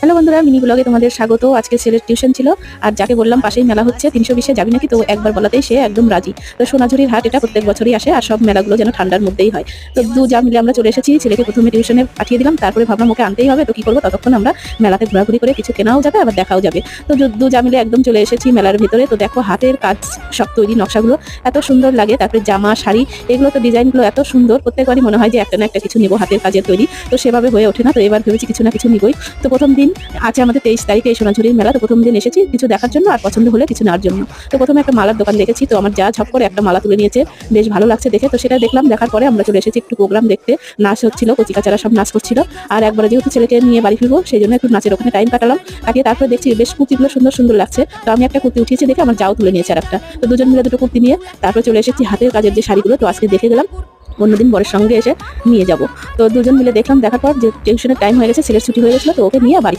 Hello বন্ধুরা, mini ব্লগে তোমাদের স্বাগত। আজকে ছেলের টিউশন ছিল, আর যাকে বললাম পাশেই মেলা হচ্ছে 320-এ যাবি নাকি, তো একবার বলাতেই সে একদম রাজি। তো সোনাঝুরির হাট এটা প্রত্যেক বছরই আসে, আর সব মেলাগুলো যেন ঠান্ডার মধ্যেই হয়। তো যা মিলে আমরা চলে এসেছি। ছেলেকে প্রথমে টিউশনে পাঠিয়ে দিলাম, তারপরে ভাবলাম ওকে আনতেই হবে, তো কি করবো, ততক্ষণ আমরা মেলাতে ঘোরাঘুরি করে কিছু কেনাও যাবে আবার দেখাও যাবে। তো যা মিলে একদম চলে এসেছি মেলার ভিতরে। তো দেখো হাতের কাজ সব তৈরি নকশাগুলো এত সুন্দর লাগে, তারপরে জামা শাড়ি এগুলো তো ডিজাইনগুলো এত সুন্দর, প্রত্যেকবারই মনে হয় যে একটা না একটা কিছু নিবো হাতের কাজের তৈরি, তো সেভাবে হয়ে ওঠে না। তো এবার ভেবেছি কিছু না কিছু নিবই। তো প্রথম দিন আছে আমাদের 23 তারিখে এই সোনাঝুরির মেলা। তো প্রথম দিন এসেছি কিছু দেখার জন্য আর পছন্দ হলে কিছু নেওয়ার জন্য। তো প্রথমে একটা মালার দোকান দেখেছি, তো আমার যা ঝপ করে একটা মালা তুলে নিয়েছে, বেশ ভালো লাগছে দেখে। তো সেটা দেখলাম, দেখার পরে আমরা চলে এসেছি একটু প্রোগ্রাম দেখতে। নাচ হচ্ছিল, কচিকাচারা সব নাচ করছিল, আর একবারে যেহেতু ছেলেকে নিয়ে বাড়ি ফিরবো সেই জন্য একটু নাচের ওখানে টাইম কাটালাম। কাটিয়ে তারপরে দেখছি বেশ কুর্তিগুলো সুন্দর সুন্দর লাগছে। তো আমি একটা কুর্তি উঠিয়েছি দেখে আমার যাও তুলে নিয়েছে আর একটা। তো দুজন মিলে দুটো কুর্তি নিয়ে তারপরে চলে এসেছি হাতের কাজের যে শাড়িগুলো। তো আজকে দেখে গেলাম, অন্যদিন বরের সঙ্গে এসে নিয়ে যাব। তো দুজন মিলে দেখলাম, দেখার পর যে টিউশনের টাইম হয়ে গেছে, ছেলের ছুটি হয়ে গেছিলো, তো ওকে নিয়ে বাড়ি